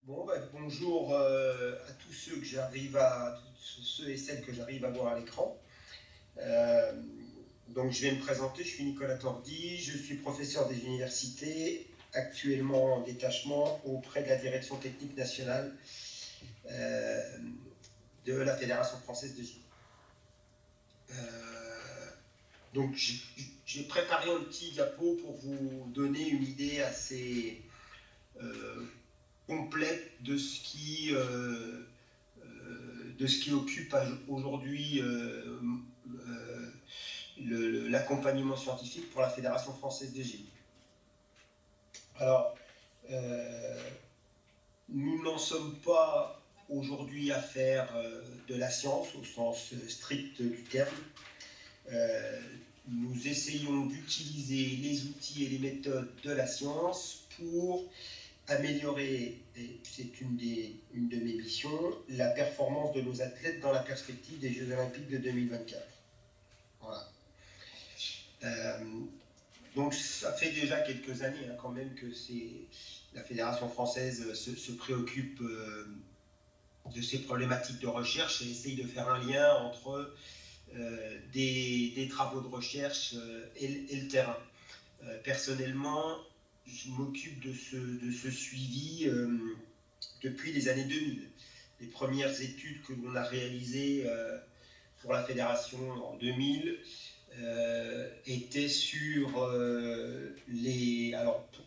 Bon, bonjour à tous ceux tous ceux et celles que j'arrive à voir à l'écran. Euh, donc, je vais me présenter. Je suis Nicolas Tordi. Je suis professeur des universités, actuellement en détachement auprès de la direction technique nationale euh, de la Fédération française de gym. Donc, j'ai préparé un petit diapo pour vous donner une idée assez euh, complète de ce qui occupe aujourd'hui l'accompagnement scientifique pour la Fédération française des gym. Alors, euh, nous n'en sommes pas aujourd'hui à faire de la science au sens strict du terme. Euh, Nous essayons d'utiliser les outils et les méthodes de la science pour améliorer, et c'est une de mes missions, la performance de nos athlètes dans la perspective des Jeux Olympiques de 2024. Voilà. Euh, donc ça fait déjà quelques années quand même que la Fédération française se préoccupe de ces problématiques de recherche et essaye de faire un lien entre des travaux de recherche et le terrain. Personnellement, je m'occupe de ce suivi depuis les années 2000. Les premières études que l'on a réalisées pour la fédération en 2000 étaient sur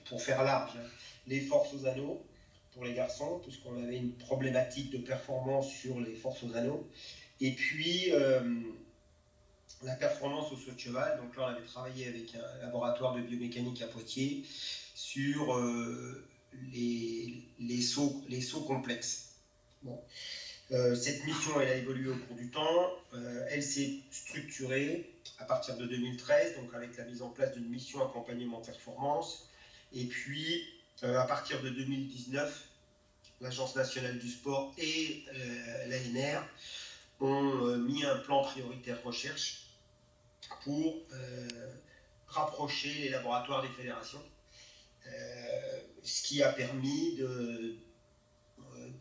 pour faire large, hein, les forces aux anneaux pour les garçons, puisqu'on avait une problématique de performance sur les forces aux anneaux. Et puis, la performance au saut de cheval. Donc là, on avait travaillé avec un laboratoire de biomécanique à Poitiers sur les sauts complexes. Bon. Cette mission, elle a évolué au cours du temps. Elle s'est structurée à partir de 2013, donc avec la mise en place d'une mission accompagnement performance. Et puis, à partir de 2019, l'Agence nationale du sport et l'ANR ont mis un plan prioritaire recherche pour rapprocher les laboratoires des fédérations, ce qui a permis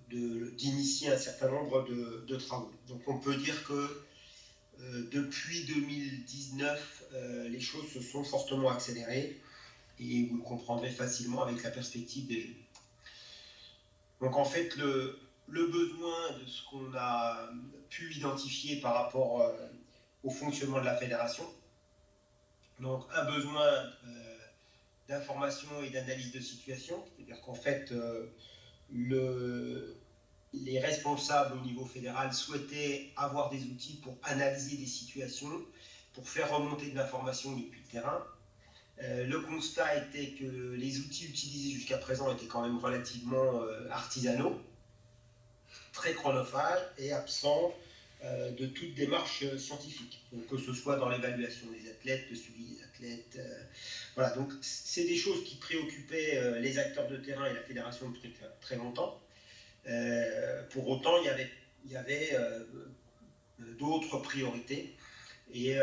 d'initier un certain nombre de travaux. Donc on peut dire que depuis 2019, les choses se sont fortement accélérées et vous le comprendrez facilement avec la perspective des Jeux. Donc en fait, le besoin de ce qu'on a pu identifier par rapport au fonctionnement de la fédération, donc un besoin d'information et d'analyse de situation, c'est-à-dire qu'en fait, les responsables au niveau fédéral souhaitaient avoir des outils pour analyser des situations, pour faire remonter de l'information depuis le terrain. Le constat était que les outils utilisés jusqu'à présent étaient quand même relativement artisanaux, très chronophages et absents de toute démarche scientifique, donc, que ce soit dans l'évaluation des athlètes, le suivi des athlètes. Voilà, donc c'est des choses qui préoccupaient les acteurs de terrain et la fédération depuis très longtemps. Pour autant, il y avait d'autres priorités et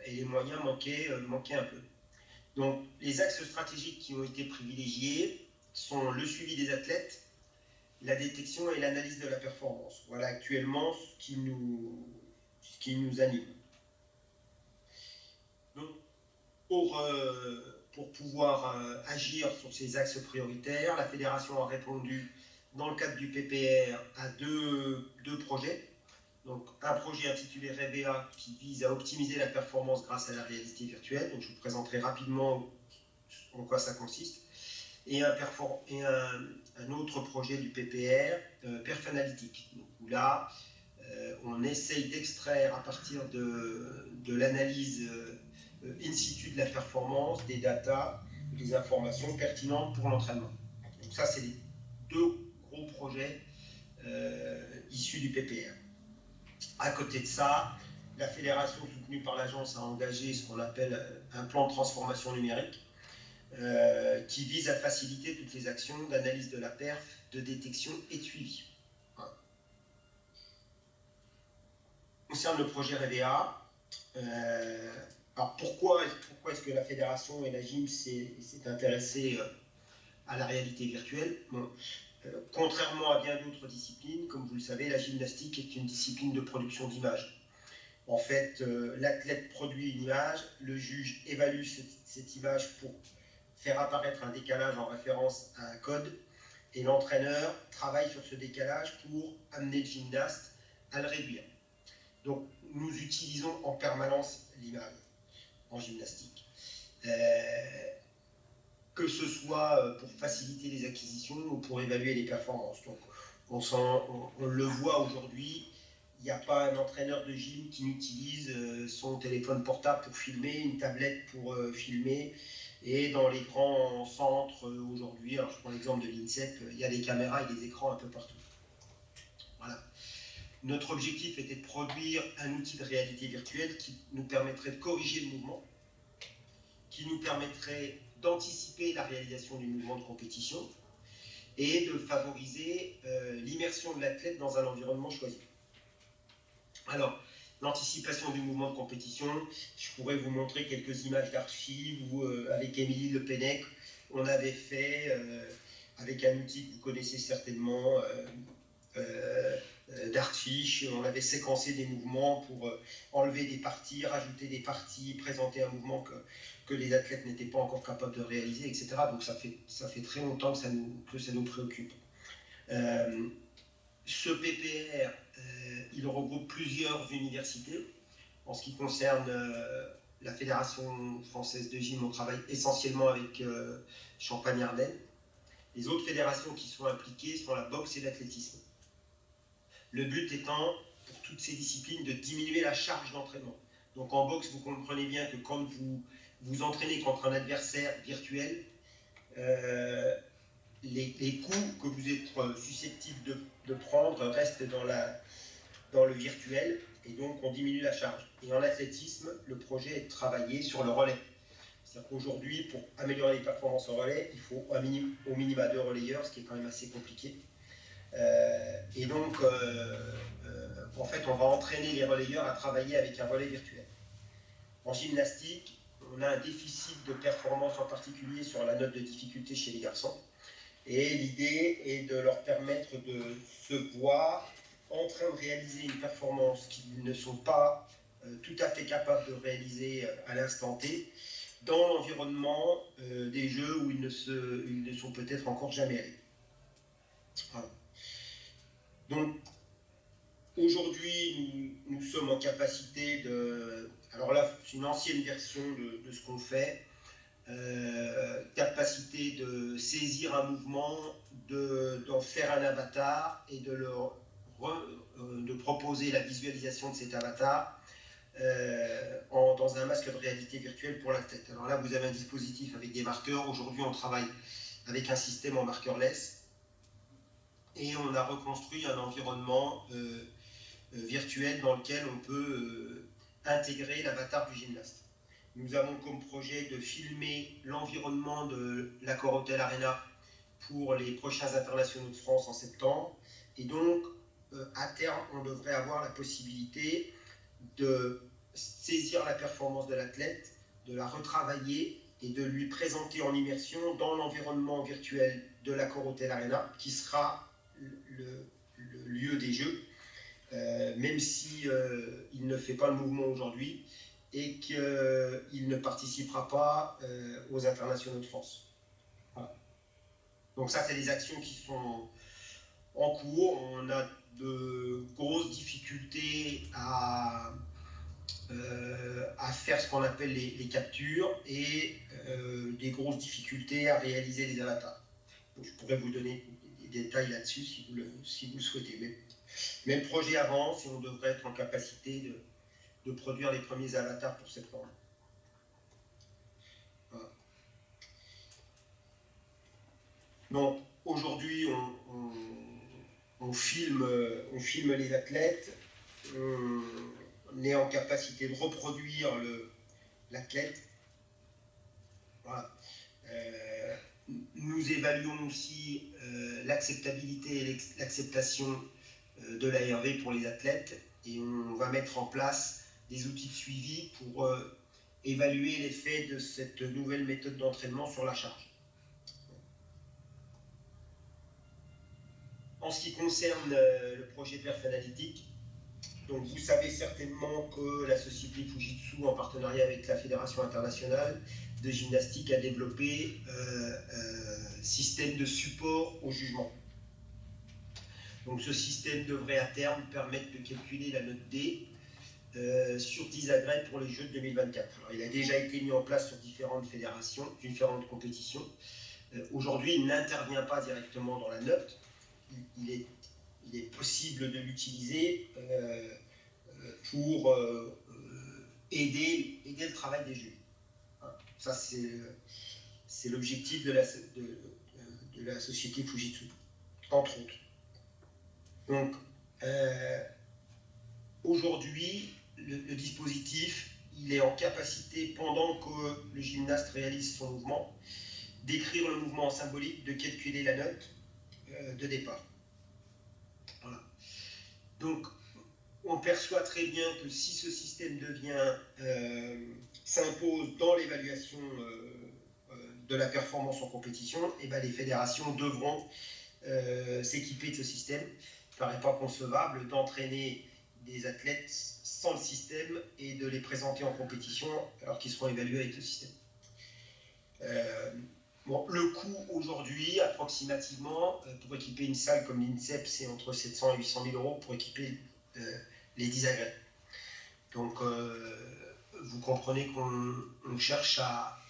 les moyens manquaient un peu. Donc, les axes stratégiques qui ont été privilégiés sont le suivi des athlètes, la détection et l'analyse de la performance. Voilà actuellement ce qui nous anime. Donc, pour pouvoir agir sur ces axes prioritaires, la fédération a répondu dans le cadre du PPR à deux projets. Donc, un projet intitulé REVEA qui vise à optimiser la performance grâce à la réalité virtuelle. Donc, je vous présenterai rapidement en quoi ça consiste. Et un autre projet du PPR, Perf Analytique. Donc, où là, on essaye d'extraire à partir de l'analyse in situ de la performance, des datas, des informations pertinentes pour l'entraînement. Donc ça, c'est les deux gros projets issus du PPR. À côté de ça, la fédération soutenue par l'agence a engagé ce qu'on appelle un plan de transformation numérique qui vise à faciliter toutes les actions d'analyse de la perf, de détection et de suivi. Voilà. Concerne le projet REVEA, alors pourquoi est-ce que la fédération et la gym s'est intéressée à la réalité virtuelle? Bon, Contrairement à bien d'autres disciplines, comme vous le savez, la gymnastique est une discipline de production d'images. En fait, l'athlète produit une image, le juge évalue cette image pour faire apparaître un décalage en référence à un code, et l'entraîneur travaille sur ce décalage pour amener le gymnaste à le réduire. Donc, nous utilisons en permanence l'image en gymnastique. Que ce soit pour faciliter les acquisitions ou pour évaluer les performances. Donc, on le voit aujourd'hui, il n'y a pas un entraîneur de gym qui n'utilise son téléphone portable pour filmer, une tablette pour filmer. Et dans les grands centres aujourd'hui, alors je prends l'exemple de l'INSEP, il y a des caméras et des écrans un peu partout. Voilà. Notre objectif était de produire un outil de réalité virtuelle qui nous permettrait de corriger le mouvement, qui nous permettrait d'anticiper la réalisation du mouvement de compétition et de favoriser l'immersion de l'athlète dans un environnement choisi. Alors, l'anticipation du mouvement de compétition, je pourrais vous montrer quelques images d'archives où, avec Émilie Le Pennec, on avait fait, avec un outil que vous connaissez certainement, Dartfish, on avait séquencé des mouvements pour enlever des parties, rajouter des parties, présenter un mouvement que les athlètes n'étaient pas encore capables de réaliser, etc. Donc ça fait très longtemps que ça nous préoccupe. Ce PPR, il regroupe plusieurs universités. En ce qui concerne la Fédération française de gym, on travaille essentiellement avec Champagne-Ardenne. Les autres fédérations qui sont impliquées sont la boxe et l'athlétisme. Le but étant, pour toutes ces disciplines, de diminuer la charge d'entraînement. Donc en boxe, vous comprenez bien que quand vous vous entraînez contre un adversaire virtuel, les coups que vous êtes susceptibles de prendre restent dans le virtuel, et donc on diminue la charge. Et en athlétisme, le projet est de travailler sur le relais. C'est-à-dire qu'aujourd'hui, pour améliorer les performances en relais, il faut au minima 2 relayeurs, ce qui est quand même assez compliqué. Et donc, en fait, on va entraîner les relayeurs à travailler avec un relais virtuel. En gymnastique, on a un déficit de performance, en particulier sur la note de difficulté chez les garçons. Et l'idée est de leur permettre de se voir en train de réaliser une performance qu'ils ne sont pas tout à fait capables de réaliser à l'instant T, dans l'environnement des jeux où ils ne sont peut-être encore jamais allés. Voilà. Donc, aujourd'hui, nous sommes en capacité de... Alors là, c'est une ancienne version de ce qu'on fait. Capacité de saisir un mouvement, d'en faire un avatar et de proposer la visualisation de cet avatar dans un masque de réalité virtuelle pour la tête. Alors là, vous avez un dispositif avec des marqueurs. Aujourd'hui, on travaille avec un système en markerless et on a reconstruit un environnement virtuel dans lequel on peut intégrer l'avatar du gymnaste. Nous avons comme projet de filmer l'environnement de l'Accor Hotel Arena pour les prochains internationaux de France en septembre. Et donc, à terme, on devrait avoir la possibilité de saisir la performance de l'athlète, de la retravailler et de lui présenter en immersion dans l'environnement virtuel de l'Accor Hotel Arena, qui sera le lieu des Jeux, même si il ne fait pas le mouvement aujourd'hui et qu'il ne participera pas aux internationaux de France. Voilà. Donc ça, c'est des actions qui sont en cours. On a de grosses difficultés à faire ce qu'on appelle les captures et des grosses difficultés à réaliser les avatars. Donc, je pourrais vous donner des détails là-dessus si vous le souhaitez. Mais le projet avance et on devrait être en capacité de produire les premiers avatars pour septembre. Voilà. Donc aujourd'hui, on filme les athlètes, on est en capacité de reproduire l'athlète. Voilà. Nous évaluons aussi l'acceptabilité et l'acceptation de l'ARV pour les athlètes et on va mettre en place des outils de suivi pour évaluer l'effet de cette nouvelle méthode d'entraînement sur la charge. en ce qui concerne le projet Perf Analytique, donc vous savez certainement que la société Fujitsu, en partenariat avec la Fédération internationale de gymnastique, a développé un système de support au jugement. Donc ce système devrait à terme permettre de calculer la note D sur 10 agrès pour les Jeux de 2024. Alors, il a déjà été mis en place sur différentes fédérations, différentes compétitions. Aujourd'hui, il n'intervient pas directement dans la note. Il est possible de l'utiliser pour aider le travail des juges. Ça, c'est l'objectif de la société Fujitsu, entre autres. Donc, aujourd'hui, le dispositif, il est en capacité, pendant que le gymnaste réalise son mouvement, d'écrire le mouvement en symbolique, de calculer la note de départ. Voilà. Donc, on perçoit très bien que si ce système s'impose dans l'évaluation de la performance en compétition, et ben les fédérations devront s'équiper de ce système. Il ne paraît pas concevable d'entraîner des athlètes sans le système et de les présenter en compétition alors qu'ils seront évalués avec le système. Bon, le coût aujourd'hui, approximativement, pour équiper une salle comme l'INSEP, c'est entre 700 et 800 000 euros pour équiper les 10 agrès. Donc, vous comprenez qu'on cherche à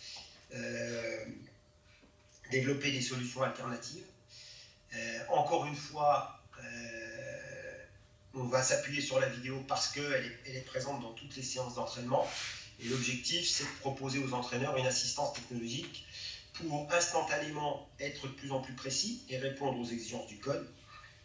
développer des solutions alternatives. Encore une fois, on va s'appuyer sur la vidéo parce qu'elle est présente dans toutes les séances d'entraînement. Et l'objectif, c'est de proposer aux entraîneurs une assistance technologique pour instantanément être de plus en plus précis et répondre aux exigences du code,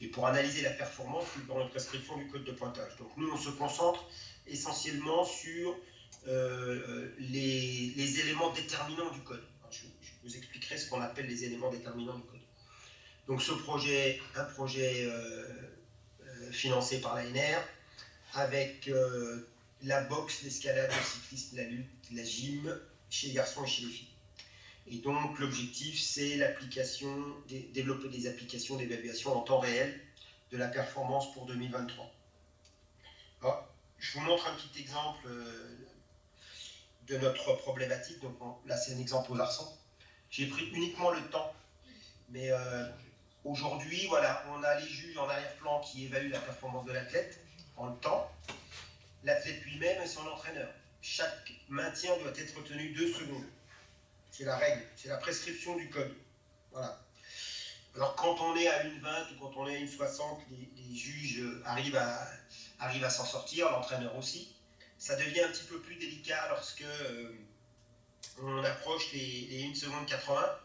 et pour analyser la performance dans la prescription du code de pointage. Donc nous, on se concentre essentiellement sur les éléments déterminants du code. Alors, je vous expliquerai ce qu'on appelle les éléments déterminants du code. Donc ce projet, un projet financé par l'ANR, avec la boxe, l'escalade, le cyclisme, la lutte, la gym, chez les garçons et chez les filles. Et donc l'objectif, c'est développer des applications d'évaluation en temps réel de la performance pour 2023. Alors, je vous montre un petit exemple de notre problématique. Donc là, c'est un exemple aux arçons. J'ai pris uniquement le temps, mais aujourd'hui, voilà, on a les juges en arrière-plan qui évaluent la performance de l'athlète en le temps, l'athlète lui-même et son entraîneur. Chaque maintien doit être tenu 2 secondes. C'est la règle, c'est la prescription du code. Voilà. Alors quand on est à 1,20 ou quand on est à 1,60, les juges arrivent à s'en sortir, l'entraîneur aussi. Ça devient un petit peu plus délicat lorsque on approche les 1 seconde 80.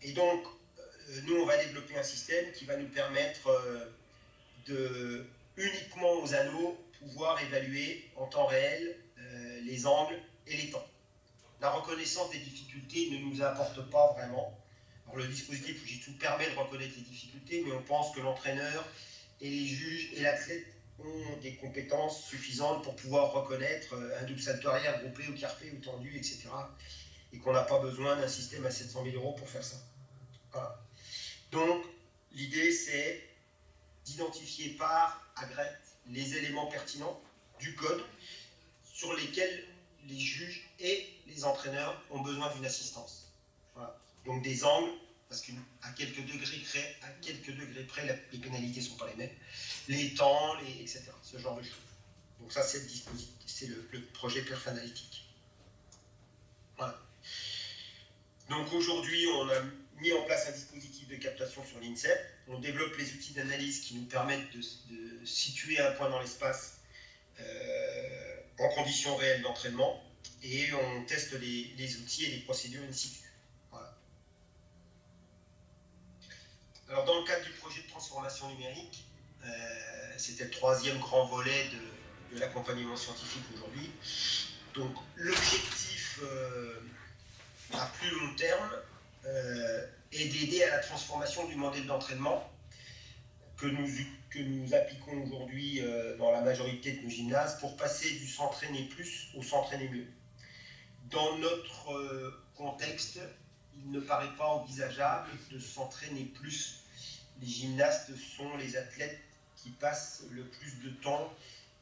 Et donc, nous, on va développer un système qui va nous permettre de, uniquement aux anneaux, pouvoir évaluer en temps réel les angles et les temps. La reconnaissance des difficultés ne nous apporte pas vraiment. Alors, le dispositif Fujitsu permet de reconnaître les difficultés, mais on pense que l'entraîneur et les juges et l'athlète ont des compétences suffisantes pour pouvoir reconnaître un double salto arrière groupé ou carpé ou tendu, etc. Et qu'on n'a pas besoin d'un système à 700 000 euros pour faire ça. Voilà. Donc, l'idée, c'est d'identifier par agrès les éléments pertinents du code sur lesquels les juges et les entraîneurs ont besoin d'une assistance. Voilà. Donc des angles, parce qu'à quelques degrés près, les pénalités ne sont pas les mêmes, les temps, etc. Ce genre de choses. Donc ça, c'est le dispositif, c'est le projet Perf Analytique. Voilà. Donc aujourd'hui, on a mis en place un dispositif de captation sur l'INSEP. On développe les outils d'analyse qui nous permettent de situer un point dans l'espace en conditions réelles d'entraînement, et on teste les outils et les procédures in situ. Voilà. Alors dans le cadre du projet de transformation numérique, c'était le 3e grand volet de l'accompagnement scientifique aujourd'hui. Donc l'objectif à plus long terme est d'aider à la transformation du modèle d'entraînement que nous appliquons aujourd'hui dans la majorité de nos gymnases pour passer du s'entraîner plus au s'entraîner mieux. Dans notre contexte, il ne paraît pas envisageable de s'entraîner plus les gymnastes sont les athlètes qui passent le plus de temps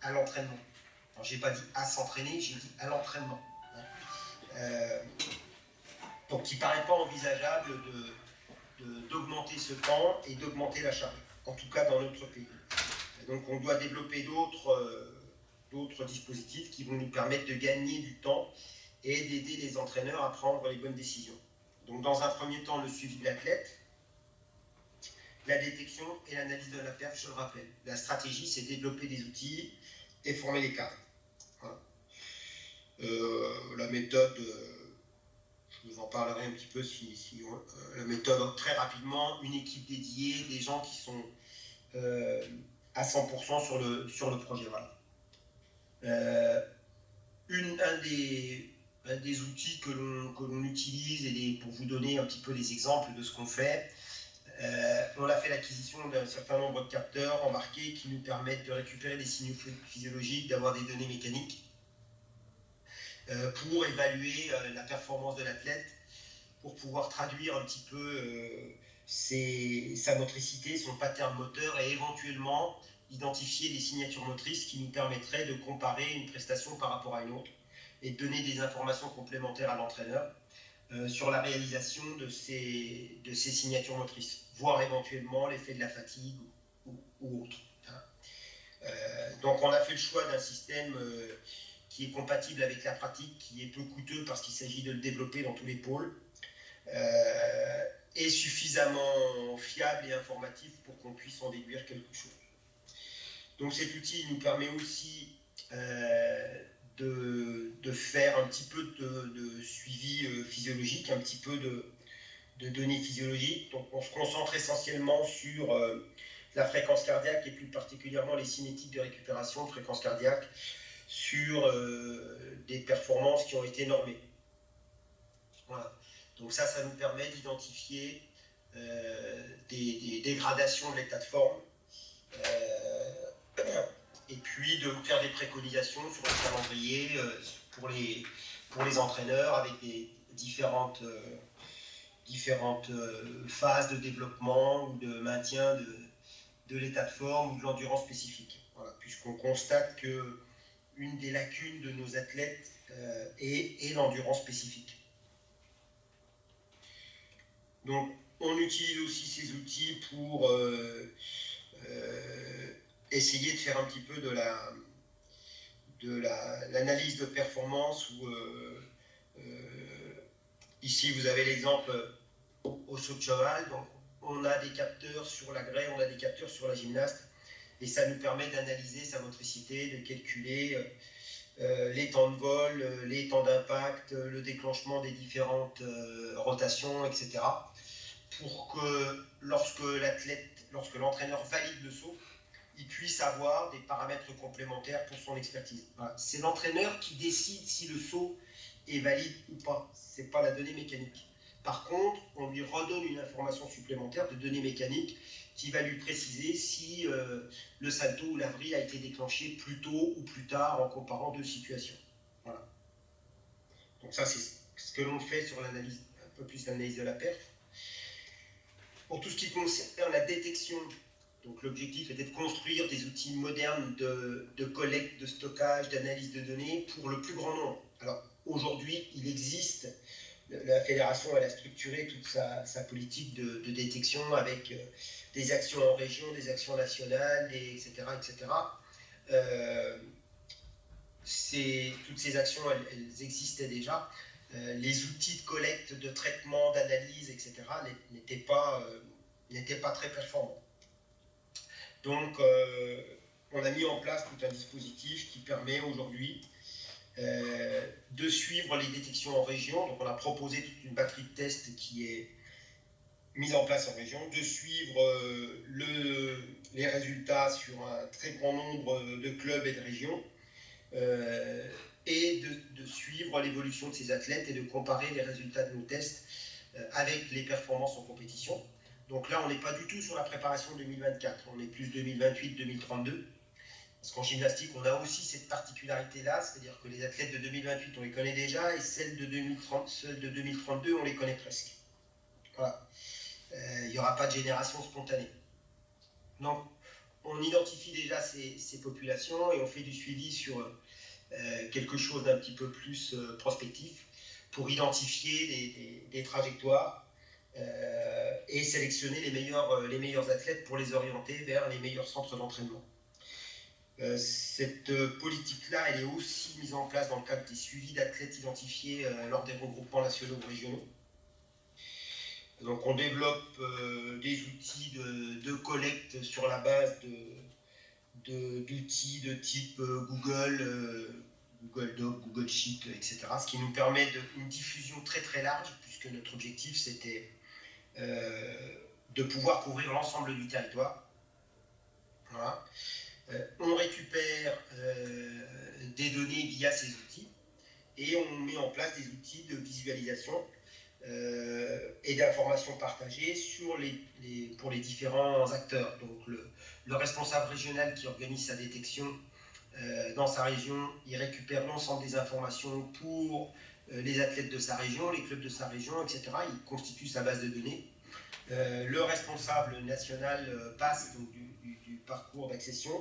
à l'entraînement. Alors, j'ai pas dit à s'entraîner, j'ai dit à l'entraînement. Donc, il ne paraît pas envisageable d'augmenter ce temps et d'augmenter la charge, en tout cas dans notre pays. Et donc, on doit développer d'autres dispositifs qui vont nous permettre de gagner du temps et d'aider les entraîneurs à prendre les bonnes décisions. Donc, dans un premier temps, le suivi de l'athlète, la détection et l'analyse de la perf, je le rappelle. La stratégie, c'est développer des outils et former les cadres. Voilà. La méthode, je vous en parlerai un petit peu la méthode, très rapidement, une équipe dédiée, des gens qui sont à 100% sur le projet. Voilà. Un des outils que l'on utilise, et pour vous donner un petit peu des exemples de ce qu'on fait, on a fait l'acquisition d'un certain nombre de capteurs embarqués qui nous permettent de récupérer des signaux physiologiques, d'avoir des données mécaniques pour évaluer la performance de l'athlète, pour pouvoir traduire un petit peu sa motricité, son pattern moteur et éventuellement identifier des signatures motrices qui nous permettraient de comparer une prestation par rapport à une autre et de donner des informations complémentaires à l'entraîneur sur la réalisation de ces signatures motrices, voire éventuellement l'effet de la fatigue ou autre. Donc on a fait le choix d'un système qui est compatible avec la pratique, qui est peu coûteux parce qu'il s'agit de le développer dans tous les pôles, et suffisamment fiable et informatif pour qu'on puisse en déduire quelque chose. Donc cet outil nous permet aussi de faire un petit peu de suivi physiologique, un petit peu de données physiologiques. Donc on se concentre essentiellement sur la fréquence cardiaque et plus particulièrement les cinétiques de récupération, fréquence cardiaque, sur des performances qui ont été normées. Voilà. Donc ça nous permet d'identifier des dégradations de l'état de forme et puis de faire des préconisations sur le calendrier pour les entraîneurs avec des différentes phases de développement ou de maintien de l'état de forme ou de l'endurance spécifique. Voilà, puisqu'on constate que une des lacunes de nos athlètes est l'endurance spécifique. Donc, on utilise aussi ces outils pour essayer de faire un petit peu de l'analyse de performance. Ici, vous avez l'exemple au saut de cheval. Donc, on a des capteurs sur la grève, on a des capteurs sur la gymnaste, et ça nous permet d'analyser sa motricité, de calculer les temps de vol, les temps d'impact, le déclenchement des différentes rotations, etc. Pour que lorsque l'entraîneur valide le saut, il puisse avoir des paramètres complémentaires pour son expertise. Voilà. C'est l'entraîneur qui décide si le saut est valide ou pas. Ce n'est pas la donnée mécanique. Par contre, on lui redonne une information supplémentaire de données mécaniques qui va lui préciser si le salto ou la vrille a été déclenché plus tôt ou plus tard en comparant deux situations. Voilà. Donc ça, c'est ce que l'on fait sur l'analyse, un peu plus l'analyse de la perf. Pour tout ce qui concerne la détection, donc l'objectif était de construire des outils modernes de collecte, de stockage, d'analyse de données pour le plus grand nombre. Alors aujourd'hui, il existe, la fédération elle a structuré toute sa politique de détection avec des actions en région, des actions nationales, etc. etc. Toutes ces actions, elles existaient déjà. Les outils de collecte, de traitement, d'analyse, etc. n'étaient pas très performants. Donc, on a mis en place tout un dispositif qui permet aujourd'hui de suivre les détections en région. Donc, on a proposé toute une batterie de tests qui est mise en place en région, de suivre les résultats sur un très grand nombre de clubs et de régions, et de suivre l'évolution de ces athlètes et de comparer les résultats de nos tests avec les performances en compétition. Donc là, on n'est pas du tout sur la préparation 2024, on est plus 2028-2032. Parce qu'en gymnastique, on a aussi cette particularité-là, c'est-à-dire que les athlètes de 2028, on les connaît déjà, et celles de 2032, on les connaît presque. Voilà. Il n'y aura pas de génération spontanée. Donc, on identifie déjà ces populations et on fait du suivi sur quelque chose d'un petit peu plus prospectif pour identifier des trajectoires et sélectionner les meilleurs athlètes pour les orienter vers les meilleurs centres d'entraînement. Cette politique-là, elle est aussi mise en place dans le cadre des suivis d'athlètes identifiés lors des regroupements nationaux ou régionaux. Donc on développe des outils de collecte sur la base d'outils de type Google, Google Doc, Google Sheet, etc. Ce qui nous permet une diffusion très très large, puisque notre objectif c'était de pouvoir couvrir l'ensemble du territoire. Voilà. On récupère des données via ces outils et on met en place des outils de visualisation et d'informations partagées pour les différents acteurs. Donc le responsable régional qui organise sa détection dans sa région, il récupère l'ensemble des informations pour les athlètes de sa région, les clubs de sa région, etc. Il constitue sa base de données. Le responsable national passe donc, du parcours d'accession.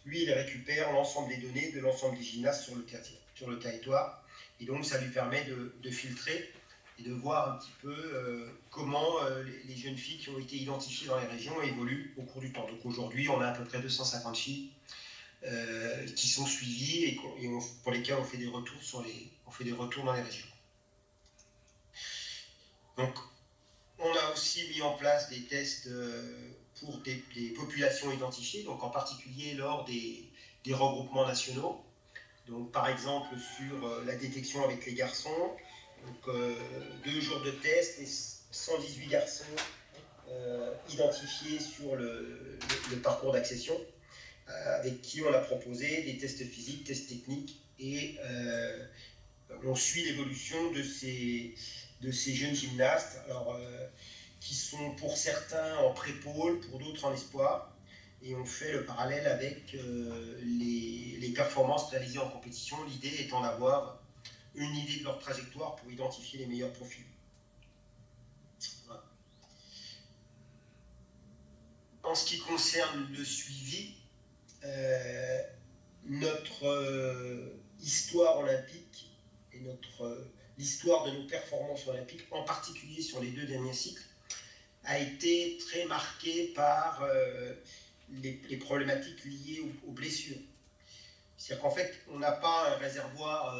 Lui, il récupère l'ensemble des données de l'ensemble des gymnases sur le territoire. Et donc, ça lui permet de filtrer et de voir un petit peu comment les jeunes filles qui ont été identifiées dans les régions évoluent au cours du temps. Donc aujourd'hui, on a à peu près 250 filles qui sont suivies et pour lesquelles on fait des retours dans les régions. Donc, on a aussi mis en place des tests pour des populations identifiées, donc en particulier lors des regroupements nationaux. Donc, par exemple, sur la détection avec les garçons, donc 2 jours de test et 118 garçons identifiés sur le parcours d'accession, avec qui on a proposé des tests physiques, tests techniques, et on suit l'évolution de ces jeunes gymnastes, alors, qui sont pour certains en pré-pôle, pour d'autres en espoir, et on fait le parallèle avec les performances réalisées en compétition, l'idée étant d'avoir une idée de leur trajectoire pour identifier les meilleurs profils. Voilà. En ce qui concerne le suivi, notre histoire olympique et l'histoire de nos performances olympiques, en particulier sur les 2 derniers cycles, a été très marquée par les problématiques liées aux blessures. C'est-à-dire qu'en fait, on n'a pas un réservoir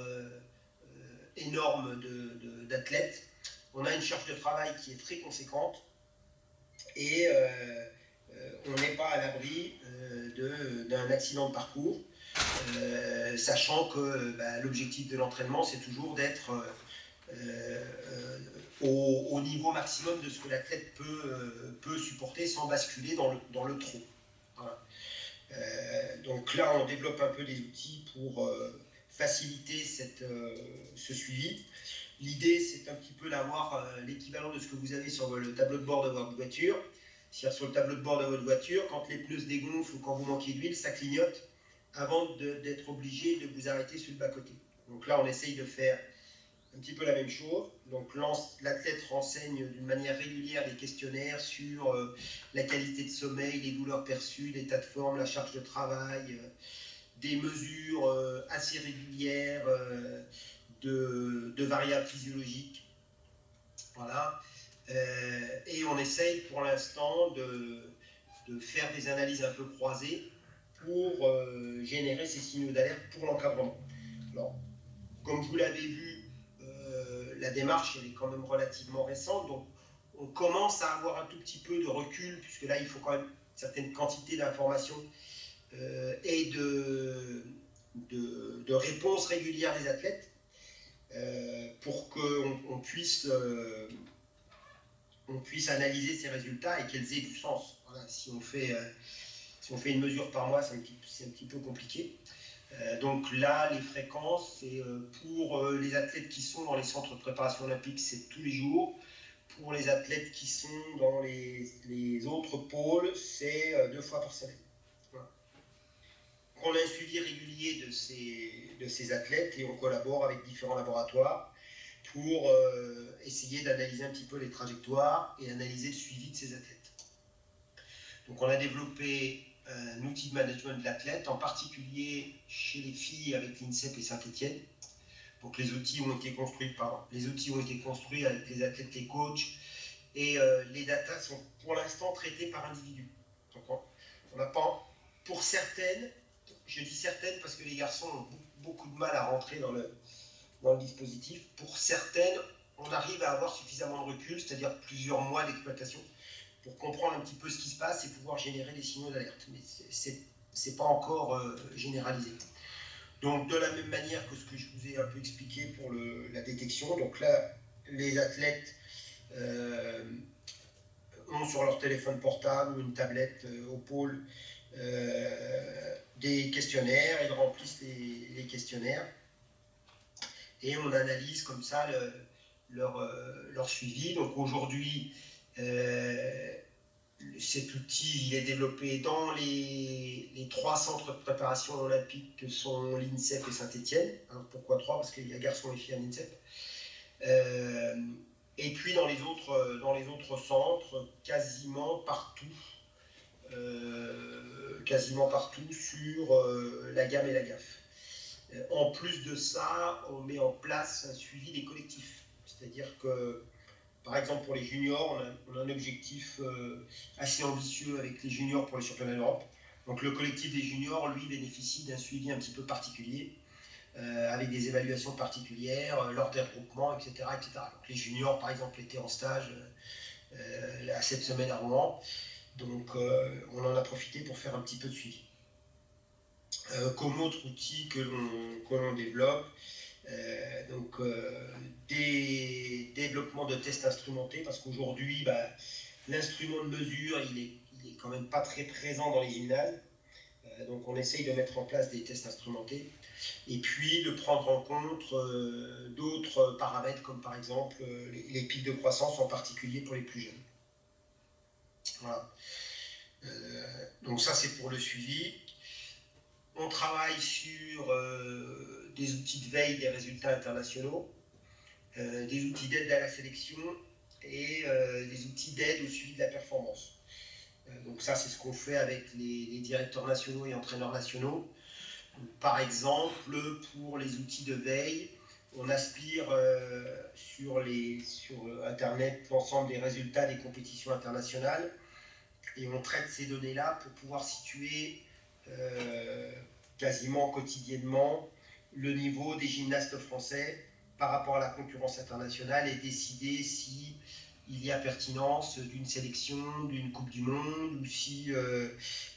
énorme d'athlètes. On a une charge de travail qui est très conséquente et on n'est pas à l'abri d'un accident de parcours, sachant que l'objectif de l'entraînement, c'est toujours d'être au niveau maximum de ce que l'athlète peut supporter sans basculer dans le trop. Voilà. Donc là, on développe un peu des outils pour faciliter ce suivi. L'idée, c'est un petit peu d'avoir l'équivalent de ce que vous avez sur le tableau de bord de votre voiture. C'est-à-dire sur le tableau de bord de votre voiture, quand les pneus se dégonflent ou quand vous manquez d'huile, ça clignote avant d'être obligé de vous arrêter sur le bas-côté. Donc là, on essaye de faire un petit peu la même chose. Donc l'athlète renseigne d'une manière régulière des questionnaires sur la qualité de sommeil, les douleurs perçues, l'état de forme, la charge de travail, des mesures assez régulières de variables physiologiques. Voilà. Et on essaye pour l'instant de faire des analyses un peu croisées pour générer ces signaux d'alerte pour l'encadrement. Alors, comme vous l'avez vu, la démarche elle est quand même relativement récente, donc on commence à avoir un tout petit peu de recul, puisque là il faut quand même une certaine quantité d'informations et de réponses régulières des athlètes pour qu'on puisse analyser ces résultats et qu'elles aient du sens. Voilà, si on fait une mesure par mois, c'est un petit peu compliqué. Donc là, les fréquences, c'est pour les athlètes qui sont dans les centres de préparation olympique, c'est tous les jours. Pour les athlètes qui sont dans les autres pôles, c'est 2 fois par semaine. Voilà. On a un suivi régulier de ces athlètes et on collabore avec différents laboratoires pour essayer d'analyser un petit peu les trajectoires et analyser le suivi de ces athlètes. Donc on a développé un outil de management de l'athlète, en particulier chez les filles avec l'INSEP et Saint-Etienne. Donc les outils ont été construits avec les athlètes, les coachs, et les datas sont pour l'instant traitées par individu. Donc on n'a pas, pour certaines, je dis certaines parce que les garçons ont beaucoup de mal à rentrer dans le dispositif. Pour certaines, on arrive à avoir suffisamment de recul, c'est-à-dire plusieurs mois d'exploitation, pour comprendre un petit peu ce qui se passe et pouvoir générer des signaux d'alerte. Mais c'est pas encore généralisé. Donc de la même manière que ce que je vous ai un peu expliqué pour la détection, donc là, les athlètes ont sur leur téléphone portable ou une tablette au pôle des questionnaires, ils remplissent les questionnaires et on analyse comme ça leur suivi. Donc aujourd'hui, cet outil il est développé dans les 3 centres de préparation olympique que sont l'INSEP et Saint-Etienne. Hein, pourquoi 3? Parce qu'il y a garçons et filles à l'INSEP. Et puis dans les autres centres, quasiment partout sur la gamme et la GAF. En plus de ça, on met en place un suivi des collectifs. C'est-à-dire que, par exemple, pour les juniors, on a un objectif assez ambitieux avec les juniors pour les championnats d'Europe. Donc le collectif des juniors, lui, bénéficie d'un suivi un petit peu particulier, avec des évaluations particulières, lors des regroupements, etc., etc. Donc les juniors, par exemple, étaient en stage à cette semaine à Rouen. Donc on en a profité pour faire un petit peu de suivi. Comme autre outil que l'on développe, des développements de tests instrumentés, parce qu'aujourd'hui, l'instrument de mesure, il est quand même pas très présent dans les gymnases. Donc on essaye de mettre en place des tests instrumentés et puis de prendre en compte d'autres paramètres comme par exemple les pics de croissance, en particulier pour les plus jeunes. Voilà. Donc ça c'est pour le suivi. On travaille sur des outils de veille des résultats internationaux, des outils d'aide à la sélection et des outils d'aide au suivi de la performance. Donc ça, c'est ce qu'on fait avec les directeurs nationaux et entraîneurs nationaux. Donc, par exemple, pour les outils de veille, on aspire sur Internet l'ensemble des résultats des compétitions internationales et on traite ces données-là pour pouvoir situer quasiment quotidiennement le niveau des gymnastes français par rapport à la concurrence internationale et décider si il y a pertinence d'une sélection, d'une Coupe du Monde,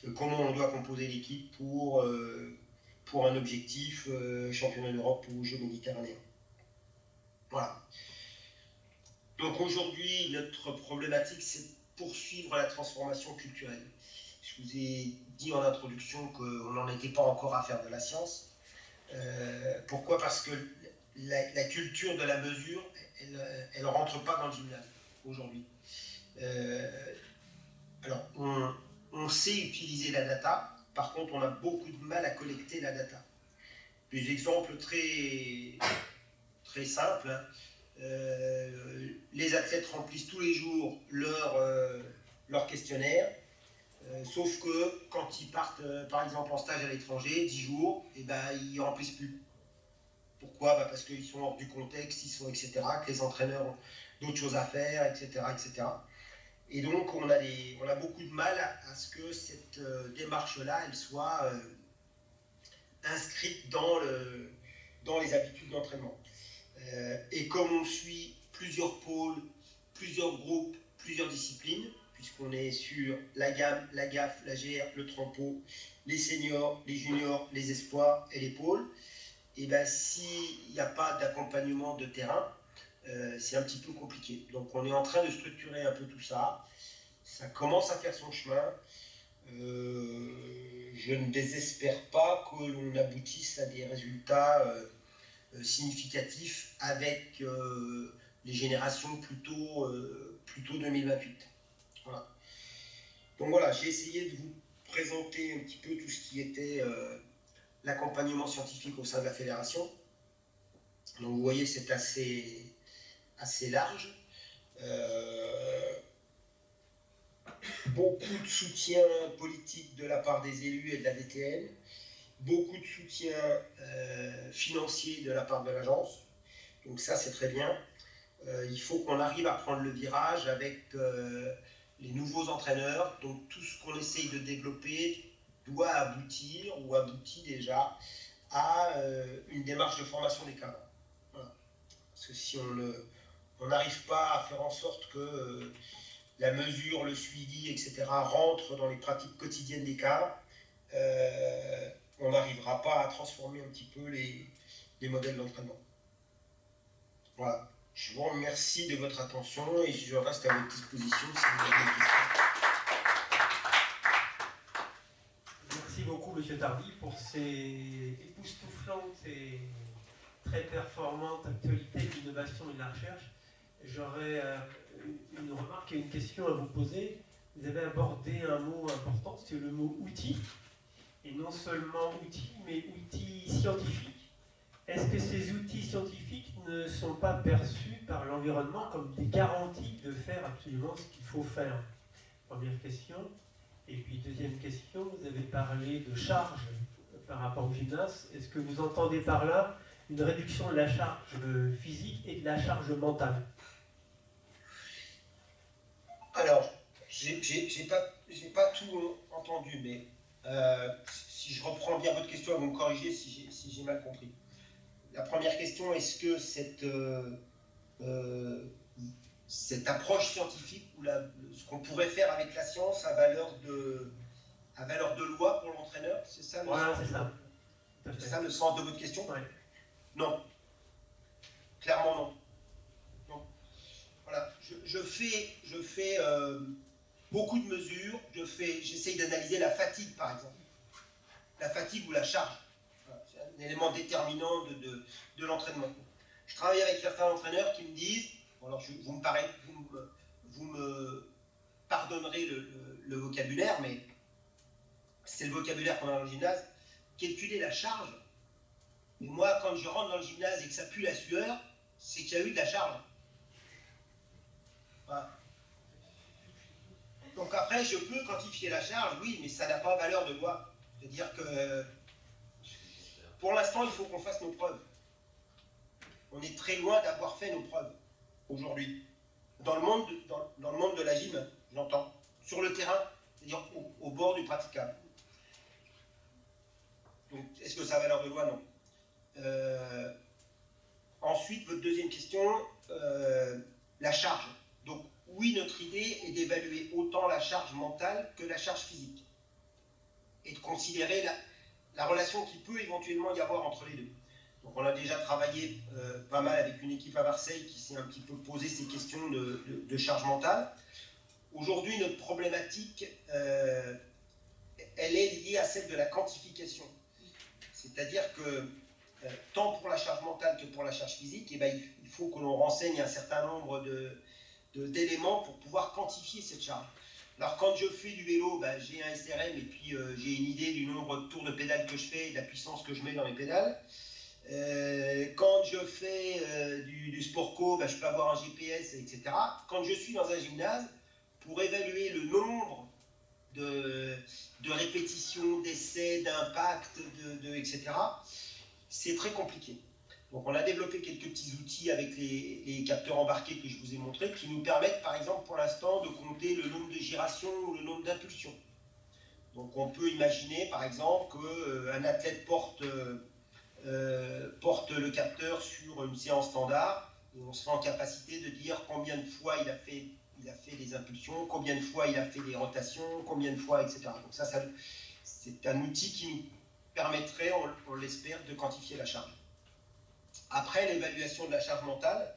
ou comment on doit composer l'équipe pour un objectif championnat d'Europe ou Jeux méditerranéens. Voilà. Donc aujourd'hui, notre problématique, c'est de poursuivre la transformation culturelle. Je vous ai dit en introduction qu'on n'en était pas encore à faire de la science. Pourquoi? Parce que la culture de la mesure, elle ne rentre pas dans le gymnase aujourd'hui. Alors, on sait utiliser la data, par contre, on a beaucoup de mal à collecter la data. Des exemples très, très simples. Hein. Les athlètes remplissent tous les jours leur questionnaire, sauf que quand ils partent, par exemple, en stage à l'étranger, 10 jours, et ils ne remplissent plus. Pourquoi? Parce qu'ils sont hors du contexte, etc., que les entraîneurs ont d'autres choses à faire, etc., etc. Et donc, on a beaucoup de mal à ce que cette démarche-là, elle soit inscrite dans les habitudes d'entraînement. Et comme on suit plusieurs pôles, plusieurs groupes, plusieurs disciplines, puisqu'on est sur la gamme, la GAF, la GR, le Trampo, les seniors, les juniors, les espoirs et les pôles, et s'il n'y a pas d'accompagnement de terrain, c'est un petit peu compliqué. Donc on est en train de structurer un peu tout ça. Ça commence à faire son chemin. Je ne désespère pas que l'on aboutisse à des résultats significatifs avec les générations plutôt 2028. Voilà. Donc voilà, j'ai essayé de vous présenter un petit peu tout ce qui était l'accompagnement scientifique au sein de la fédération. Donc vous voyez, c'est assez large. beaucoup de soutien politique de la part des élus et de la DTN, beaucoup de soutien financier de la part de l'agence. Donc ça, c'est très bien. Il faut qu'on arrive à prendre le virage avec les nouveaux entraîneurs. Donc tout ce qu'on essaye de développer doit aboutir, ou aboutit déjà, à une démarche de formation des cadres. Voilà. Parce que si on n'arrive pas à faire en sorte que la mesure, le suivi, etc., rentre dans les pratiques quotidiennes des cadres, on n'arrivera pas à transformer un petit peu les modèles d'entraînement. Voilà. Je vous remercie de votre attention et je reste à votre disposition si vous avez des questions. Merci beaucoup, M. Tardy, pour ces époustouflantes et très performantes actualités de l'innovation et de la recherche. J'aurais une remarque et une question à vous poser. Vous avez abordé un mot important, c'est le mot outil. Et non seulement outil, mais outil scientifique. Est-ce que ces outils scientifiques ne sont pas perçus par l'environnement comme des garanties de faire absolument ce qu'il faut faire? Première question. Et puis deuxième question, vous avez parlé de charge par rapport au gymnase. Est-ce que vous entendez par là une réduction de la charge physique et de la charge mentale? Alors, j'ai pas tout entendu, mais si je reprends bien votre question, vous me corrigez si j'ai mal compris. La première question, est-ce que cette approche scientifique, ou ce qu'on pourrait faire avec la science à valeur de loi pour l'entraîneur, c'est ça, c'est ça le sens de votre question? Ouais. Non. Clairement non. Non. Voilà. Je fais beaucoup de mesures. J'essaye d'analyser la fatigue, par exemple. La fatigue ou la charge. Voilà. C'est un élément déterminant de l'entraînement. Je travaille avec certains entraîneurs qui me disent, bon, alors vous me pardonnerez le vocabulaire, mais c'est le vocabulaire qu'on a dans le gymnase, calculer la charge. Et moi, quand je rentre dans le gymnase et que ça pue la sueur, c'est qu'il y a eu de la charge. Voilà. Donc après, je peux quantifier la charge, oui, mais ça n'a pas valeur de loi. C'est-à-dire que pour l'instant, il faut qu'on fasse nos preuves. On est très loin d'avoir fait nos preuves aujourd'hui. Dans le monde de la gym, j'entends, sur le terrain, c'est-à-dire au bord du praticable. Donc, est-ce que ça a valeur de loi? Non. Ensuite, votre deuxième question, la charge. Donc, oui, notre idée est d'évaluer autant la charge mentale que la charge physique. Et de considérer la relation qu'il peut éventuellement y avoir entre les deux. Donc, on a déjà travaillé pas mal avec une équipe à Marseille qui s'est un petit peu posé ces questions de charge mentale. Aujourd'hui, notre problématique, elle est liée à celle de la quantification. C'est-à-dire que tant pour la charge mentale que pour la charge physique, eh ben, il faut que l'on renseigne un certain nombre d'éléments pour pouvoir quantifier cette charge. Alors quand je fais du vélo, ben, j'ai un SRM et puis j'ai une idée du nombre de tours de pédale que je fais et de la puissance que je mets dans les pédales. Quand je fais du sport co, ben, je peux avoir un GPS, etc. Quand je suis dans un gymnase, pour évaluer le nombre de répétitions, d'essais, d'impact, etc., c'est très compliqué. Donc on a développé quelques petits outils avec les capteurs embarqués que je vous ai montrés qui nous permettent par exemple pour l'instant de compter le nombre de gyrations ou le nombre d'impulsions. Donc on peut imaginer par exemple qu'un athlète porte le capteur sur une séance standard et on sera en capacité de dire combien de fois il a fait des impulsions, combien de fois il a fait des rotations, combien de fois, etc. Donc ça c'est un outil qui nous permettrait, on l'espère, de quantifier la charge. Après l'évaluation de la charge mentale,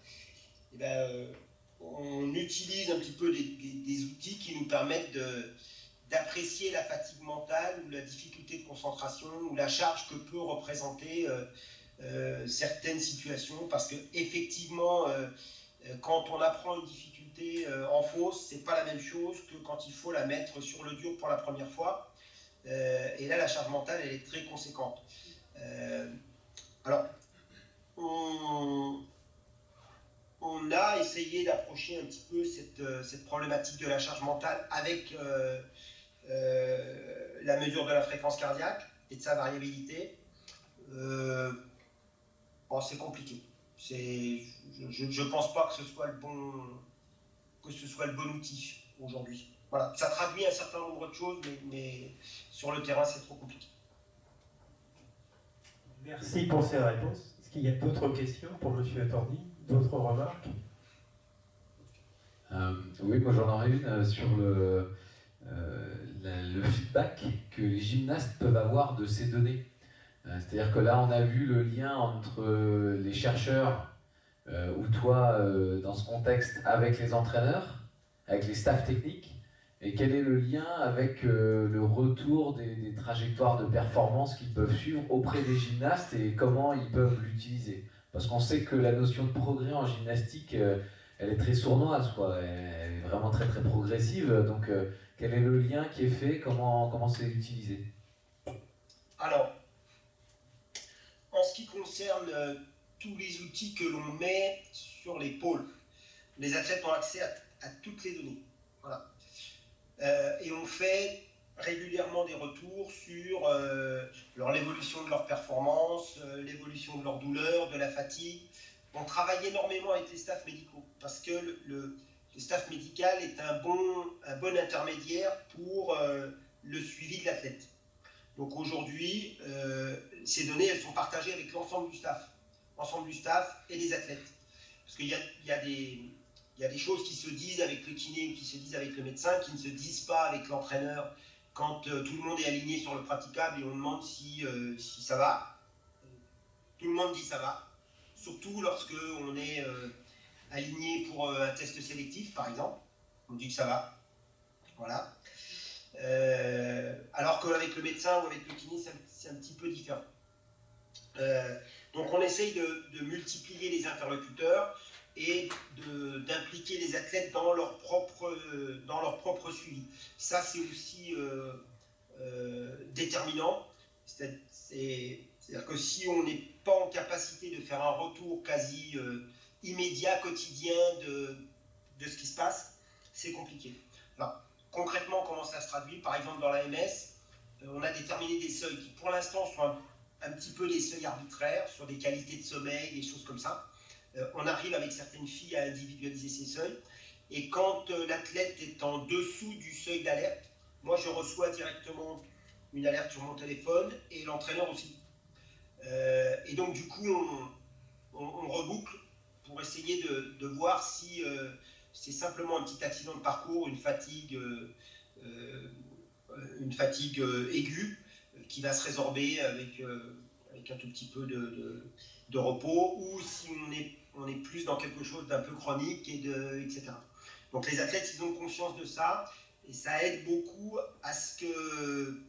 eh ben, on utilise un petit peu des outils qui nous permettent d'apprécier la fatigue mentale ou la difficulté de concentration ou la charge que peut représenter certaines situations, parce que effectivement, quand on apprend une difficulté en fausse, c'est pas la même chose que quand il faut la mettre sur le dur pour la première fois. Et là, la charge mentale, elle est très conséquente. Alors, on a essayé essayer d'approcher un petit peu cette problématique de la charge mentale avec la mesure de la fréquence cardiaque et de sa variabilité. Bon, c'est compliqué. Je ne pense pas que ce soit le bon outil aujourd'hui. Voilà. Ça traduit un certain nombre de choses, mais sur le terrain, c'est trop compliqué. Merci pour ces réponses. Est-ce qu'il y a d'autres questions pour M. Attordi? D'autres remarques? Oui, moi j'en aurais une sur le feedback que les gymnastes peuvent avoir de ces données. C'est-à-dire que là, on a vu le lien entre les chercheurs ou toi, dans ce contexte, avec les entraîneurs, avec les staffs techniques, et quel est le lien avec le retour des trajectoires de performance qu'ils peuvent suivre auprès des gymnastes et comment ils peuvent l'utiliser. Parce qu'on sait que la notion de progrès en gymnastique, elle est très sournoise, quoi. Elle est vraiment très très progressive. Donc, quel est le lien qui est fait? Comment c'est utilisé? Alors, en ce qui concerne tous les outils que l'on met sur les pôles, les athlètes ont accès à toutes les données. Voilà. Et on fait régulièrement des retours sur l'évolution de leur performance, l'évolution de leur douleur, de la fatigue. On travaille énormément avec les staffs médicaux parce que le staff médical est un bon intermédiaire pour le suivi de l'athlète. Donc aujourd'hui, ces données, elles sont partagées avec l'ensemble du staff et des athlètes. Parce qu'il y a des choses qui se disent avec le kiné ou qui se disent avec le médecin, qui ne se disent pas avec l'entraîneur quand tout le monde est aligné sur le praticable et on demande si ça va. Tout le monde dit ça va, surtout lorsque on est aligné pour un test sélectif, par exemple. On dit que ça va. Voilà. Alors qu'avec le médecin ou avec le kiné, c'est un petit peu différent. Donc on essaye de multiplier les interlocuteurs et d'impliquer les athlètes dans leur propre suivi. Ça, c'est aussi déterminant. C'est-à-dire que si on n'est pas en capacité de faire un retour quasi immédiat, quotidien de ce qui se passe, c'est compliqué. Alors, concrètement, comment ça se traduit? Par exemple, dans l'AMS, on a déterminé des seuils qui, pour l'instant, sont un petit peu des seuils arbitraires sur des qualités de sommeil, des choses comme ça. On arrive avec certaines filles à individualiser ces seuils. Et quand l'athlète est en dessous du seuil d'alerte, moi, je reçois directement une alerte sur mon téléphone et l'entraîneur aussi. Et donc, du coup, on reboucle pour essayer de voir si c'est simplement un petit accident de parcours, une fatigue aiguë qui va se résorber avec un tout petit peu de repos, ou si on est plus dans quelque chose d'un peu chronique, etc. Donc les athlètes, ils ont conscience de ça, et ça aide beaucoup à ce qu'ils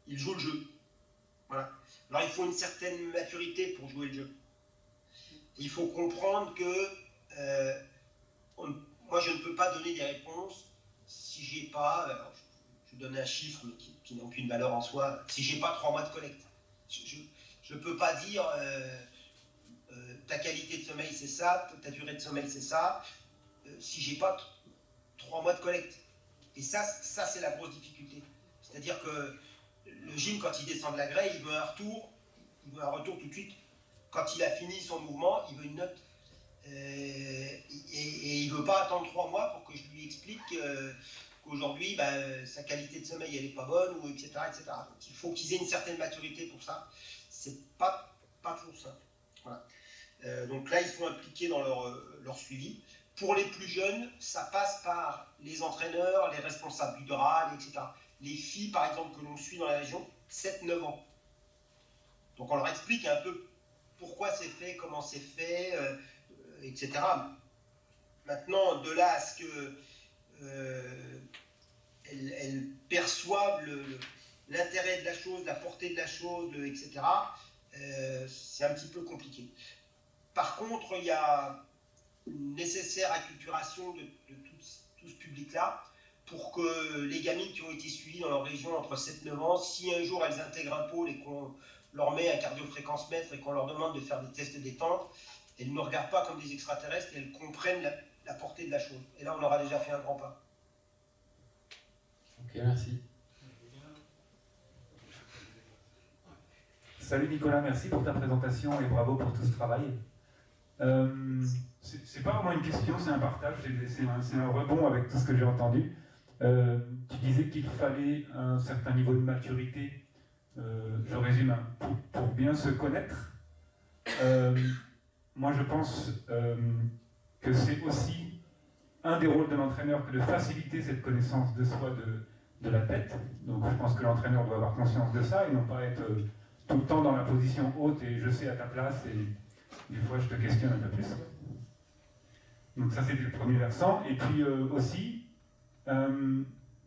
jouent le jeu. Voilà. Alors il faut une certaine maturité pour jouer le jeu. Il faut comprendre que moi je ne peux pas donner des réponses si j'ai pas, alors je donne un chiffre mais qui n'a aucune valeur en soi, si j'ai pas 3 mois de collecte. Je ne peux pas dire ta qualité de sommeil c'est ça, ta durée de sommeil c'est ça, si j'ai pas 3 mois de collecte. Et ça c'est la grosse difficulté. C'est-à-dire que le gym, quand il descend de la grille, il veut un retour tout de suite. Quand il a fini son mouvement, il veut une note. Et il ne veut pas attendre 3 mois pour que je lui explique qu'aujourd'hui, sa qualité de sommeil, elle n'est pas bonne, ou etc., etc. Donc, il faut qu'ils aient une certaine maturité pour ça. C'est pas toujours simple. Voilà. Donc là, ils sont impliqués dans leur suivi. Pour les plus jeunes, ça passe par les entraîneurs, les responsables du DRAL, etc. Les filles, par exemple, que l'on suit dans la région, 7-9 ans. Donc on leur explique un peu pourquoi c'est fait, comment c'est fait, etc. Maintenant, de là à ce qu'elles perçoivent l'intérêt de la chose, la portée de la chose, etc., c'est un petit peu compliqué. Par contre, il y a une nécessaire acculturation de tout ce public-là pour que les gamines qui ont été suivies dans leur région entre 7 et 9 ans, si un jour elles intègrent un pôle et qu'on leur met un cardiofréquence-mètre et qu'on leur demande de faire des tests détente, elles ne me regardent pas comme des extraterrestres et elles comprennent la portée de la chose. Et là, on aura déjà fait un grand pas. Ok, merci. Salut Nicolas, merci pour ta présentation et bravo pour tout ce travail. C'est pas vraiment une question, c'est un partage, c'est un rebond avec tout ce que j'ai entendu. Tu disais qu'il fallait un certain niveau de maturité, je résume, hein, pour bien se connaître. Moi je pense que c'est aussi un des rôles de l'entraîneur que de faciliter cette connaissance de soi de la tête. Donc je pense que l'entraîneur doit avoir conscience de ça et non pas être tout le temps dans la position haute et je sais à ta place et des fois je te questionne un peu plus. Donc ça c'était le premier versant. Et puis aussi,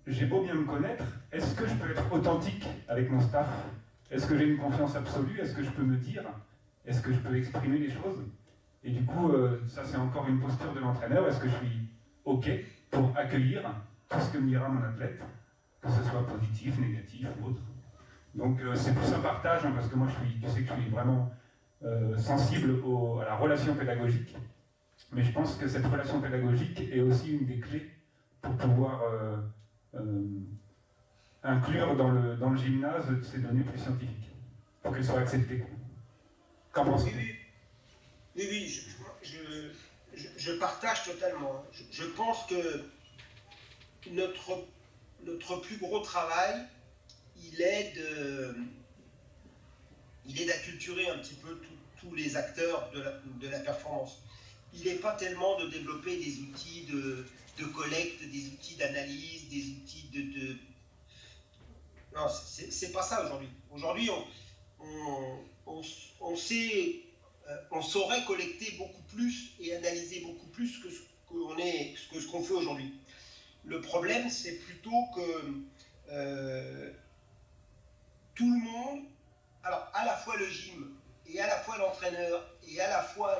j'ai beau bien me connaître, est-ce que je peux être authentique avec mon staff? Est-ce que j'ai une confiance absolue? Est-ce que je peux me dire? Est-ce que je peux exprimer les choses? Et du coup, ça c'est encore une posture de l'entraîneur. Est-ce que je suis OK pour accueillir tout ce que me dira mon athlète, que ce soit positif, négatif ou autre? Donc c'est plus un partage, hein, parce que moi tu sais que je suis vraiment sensible à la relation pédagogique. Mais je pense que cette relation pédagogique est aussi une des clés pour pouvoir inclure dans le gymnase ces données plus scientifiques, pour qu'elles soient acceptées. Qu'en pensez-vous? Oui, je partage totalement. Je pense que notre plus gros travail, il est d'acculturer un petit peu tous les acteurs de la performance. Il n'est pas tellement de développer des outils de collecte, des outils d'analyse, des outils de... Non, c'est pas ça aujourd'hui. Aujourd'hui, on sait, on saurait collecter beaucoup plus et analyser beaucoup plus que ce qu'on fait aujourd'hui. Le problème, c'est plutôt que tout le monde, alors à la fois le gym et à la fois l'entraîneur et à la fois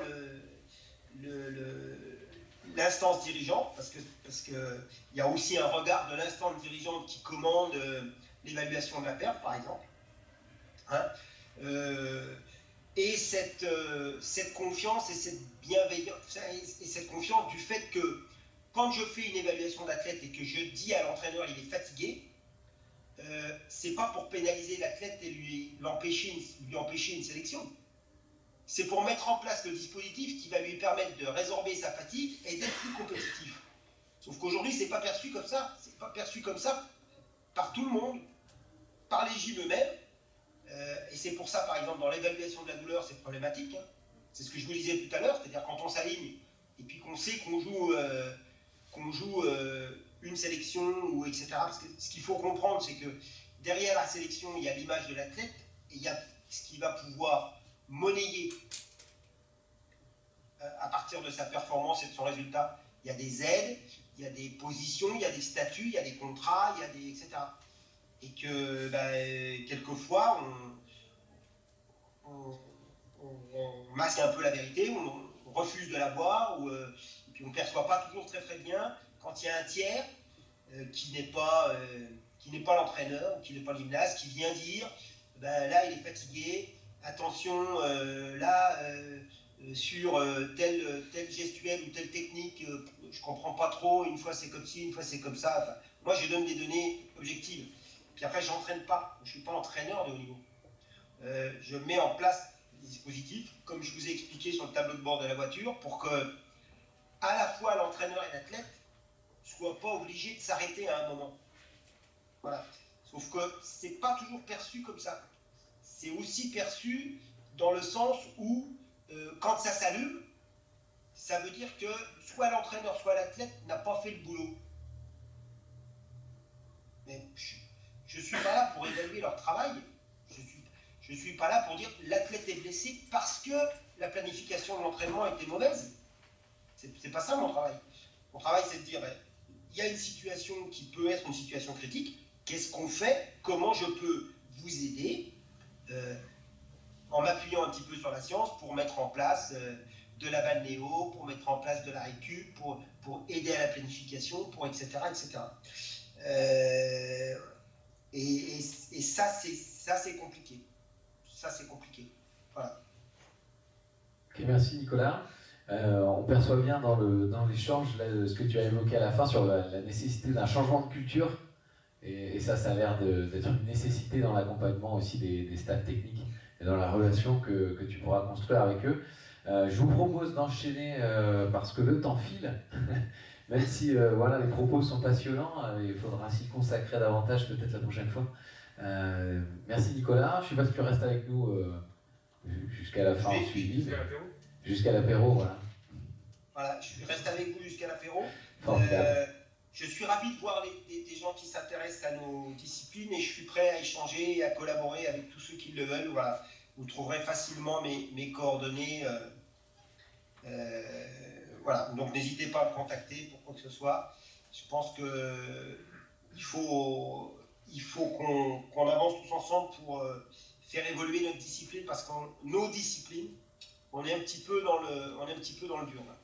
l'instance dirigeante, parce que il y a aussi un regard de l'instance dirigeante qui commande l'évaluation de la perte, par exemple. Hein, et cette confiance et cette bienveillance et cette confiance du fait que quand je fais une évaluation d'athlète et que je dis à l'entraîneur il est fatigué, c'est pas pour pénaliser l'athlète et lui empêcher une sélection. C'est pour mettre en place le dispositif qui va lui permettre de résorber sa fatigue et d'être plus compétitif. Sauf qu'aujourd'hui, c'est pas perçu comme ça. C'est pas perçu comme ça par tout le monde, par les gyms eux-mêmes. Et c'est pour ça, par exemple, dans l'évaluation de la douleur, c'est problématique. Hein. C'est ce que je vous disais tout à l'heure, c'est-à-dire quand on s'aligne et puis qu'on sait qu'on joue une sélection, ou etc. Parce que ce qu'il faut comprendre, c'est que derrière la sélection, il y a l'image de l'athlète et il y a ce qui va pouvoir monnayer à partir de sa performance et de son résultat. Il y a des aides, il y a des positions, il y a des statuts, il y a des contrats, il y a des etc. Et que quelquefois on masque un peu la vérité, on refuse de la voir, et puis on ne perçoit pas toujours très très bien quand il y a un tiers qui n'est pas l'entraîneur, qui n'est pas le gymnaste, qui vient dire là il est fatigué, attention sur tel gestuel ou telle technique, je comprends pas trop, une fois c'est comme ci, une fois c'est comme ça. Enfin, moi je donne des données objectives. Puis après, j'entraîne pas, je ne suis pas entraîneur de haut niveau. Je mets en place des dispositifs, comme je vous ai expliqué sur le tableau de bord de la voiture, pour que à la fois l'entraîneur et l'athlète ne soient pas obligés de s'arrêter à un moment. Voilà. Sauf que ce n'est pas toujours perçu comme ça. C'est aussi perçu dans le sens où, quand ça s'allume, ça veut dire que soit l'entraîneur, soit l'athlète n'a pas fait le boulot. Mais je ne suis pas là pour évaluer leur travail. Je ne suis pas là pour dire l'athlète est blessé parce que la planification de l'entraînement était mauvaise. C'est pas ça mon travail. Mon travail, c'est de dire, il y a une situation qui peut être une situation critique. Qu'est-ce qu'on fait? Comment je peux vous aider en m'appuyant un petit peu sur la science pour mettre en place de la balnéo, pour mettre en place de la récup, pour aider à la planification, pour etc. etc. Et ça, c'est compliqué. Ça, c'est compliqué. Voilà. Ok, merci Nicolas. On perçoit bien dans l'échange ce que tu as évoqué à la fin sur la nécessité d'un changement de culture. Et ça a l'air d'être une nécessité dans l'accompagnement aussi des staffs techniques et dans la relation que tu pourras construire avec eux. Je vous propose d'enchaîner parce que le temps file. Même si voilà, les propos sont passionnants, il faudra s'y consacrer davantage peut-être la prochaine fois. Merci Nicolas. Je ne sais pas si tu restes avec nous jusqu'à la fin en suivi. Jusqu'à l'apéro, voilà. Voilà, je reste avec vous jusqu'à l'apéro. Formidable. Je suis ravi de voir des gens qui s'intéressent à nos disciplines et je suis prêt à échanger et à collaborer avec tous ceux qui le veulent. Voilà. Vous trouverez facilement mes coordonnées. Voilà. Donc n'hésitez pas à me contacter pour quoi que ce soit. Je pense qu'il faut qu'on avance tous ensemble pour faire évoluer notre discipline parce que nos disciplines, on est un petit peu dans le dur là.